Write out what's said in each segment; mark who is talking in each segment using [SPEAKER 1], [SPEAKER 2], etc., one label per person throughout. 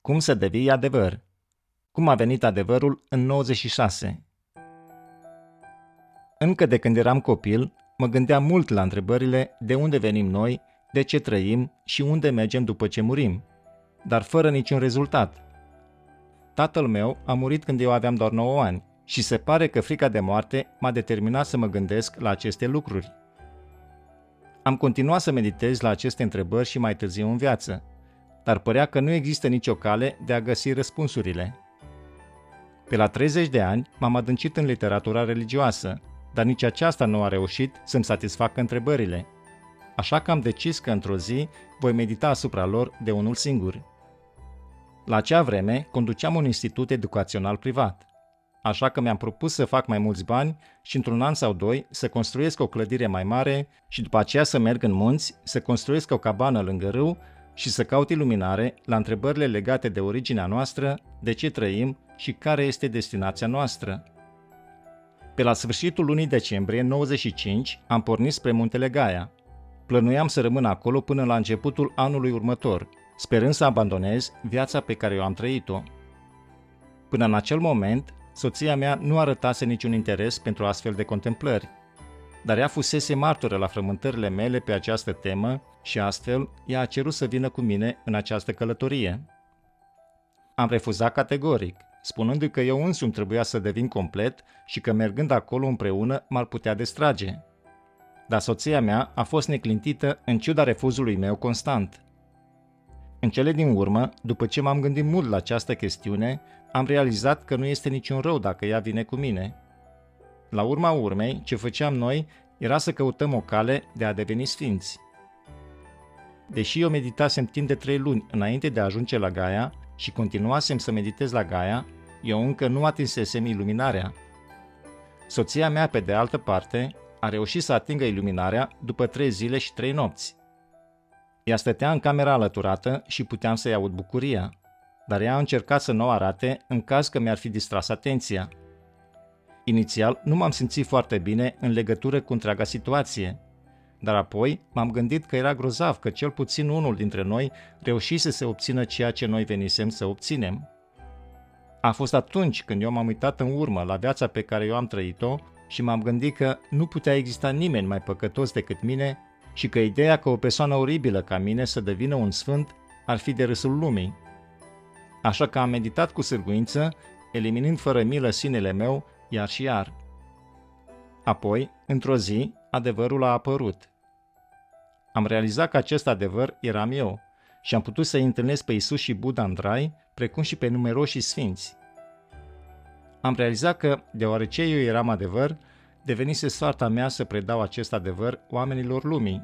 [SPEAKER 1] Cum să devii adevăr? Cum a venit adevărul în 96? Încă de când eram copil, mă gândeam mult la întrebările de unde venim noi, de ce trăim și unde mergem după ce murim, dar fără niciun rezultat. Tatăl meu a murit când eu aveam doar 9 ani și se pare că frica de moarte m-a determinat să mă gândesc la aceste lucruri. Am continuat să meditez la aceste întrebări și mai târziu în viață, dar părea că nu există nicio cale de a găsi răspunsurile. Pe la 30 de ani m-am adâncit în literatura religioasă, dar nici aceasta nu a reușit să-mi satisfacă întrebările, așa că am decis că într-o zi voi medita asupra lor de unul singur. La acea vreme conduceam un institut educațional privat, așa că mi-am propus să fac mai mulți bani și într-un an sau doi să construiesc o clădire mai mare și după aceea să merg în munți, să construiesc o cabană lângă râu și să caut iluminare la întrebările legate de originea noastră, de ce trăim și care este destinația noastră. Pe la sfârșitul lunii decembrie 95 am pornit spre Muntele Gaia. Plănuiam să rămân acolo până la începutul anului următor, sperând să abandonez viața pe care eu am trăit-o. Până în acel moment, soția mea nu arătase niciun interes pentru astfel de contemplări, dar ea fusese martoră la frământările mele pe această temă și astfel ea a cerut să vină cu mine în această călătorie. Am refuzat categoric, spunându-i că eu însumi trebuia să devin complet și că mergând acolo împreună m-ar putea distrage. Dar soția mea a fost neclintită în ciuda refuzului meu constant. În cele din urmă, după ce m-am gândit mult la această chestiune, am realizat că nu este niciun rău dacă ea vine cu mine. La urma urmei, ce făceam noi era să căutăm o cale de a deveni sfinți. Deși eu meditasem timp de 3 luni înainte de a ajunge la Gaia și continuasem să meditez la Gaia, eu încă nu atinsesem iluminarea. Soția mea, pe de altă parte, a reușit să atingă iluminarea după 3 zile și 3 nopți. Ea stătea în camera alăturată și puteam să-i aud bucuria, dar ea a încercat să nu o arate în caz că mi-ar fi distras atenția. Inițial nu m-am simțit foarte bine în legătură cu întreaga situație, dar apoi m-am gândit că era grozav că cel puțin unul dintre noi reușise să obțină ceea ce noi venisem să obținem. A fost atunci când eu m-am uitat în urmă la viața pe care eu am trăit-o și m-am gândit că nu putea exista nimeni mai păcătos decât mine și că ideea că o persoană oribilă ca mine să devină un sfânt ar fi de râsul lumii. Așa că am meditat cu sârguință, eliminând fără milă sinele meu, iar și iar. Apoi, într-o zi, adevărul a apărut. Am realizat că acest adevăr eram eu și am putut să-i întâlnesc pe Isus și Buddha în rai, precum și pe numeroși sfinți. Am realizat că, deoarece eu eram adevăr, devenise soarta mea să predau acest adevăr oamenilor lumii.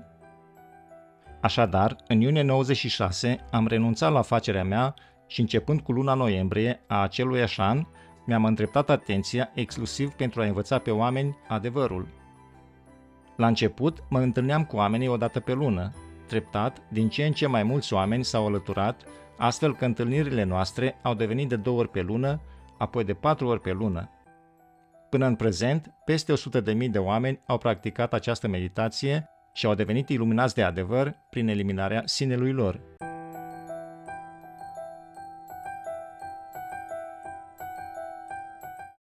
[SPEAKER 1] Așadar, în iunie 96 am renunțat la afacerea mea și începând cu luna noiembrie a aceluiași an, mi-am îndreptat atenția exclusiv pentru a învăța pe oameni adevărul. La început mă întâlneam cu oamenii o dată pe lună. Treptat, din ce în ce mai mulți oameni s-au alăturat, astfel că întâlnirile noastre au devenit de 2 ori pe lună, apoi de 4 ori pe lună. Până în prezent, peste 100.000 de oameni au practicat această meditație și au devenit iluminați de adevăr prin eliminarea sinelui lor.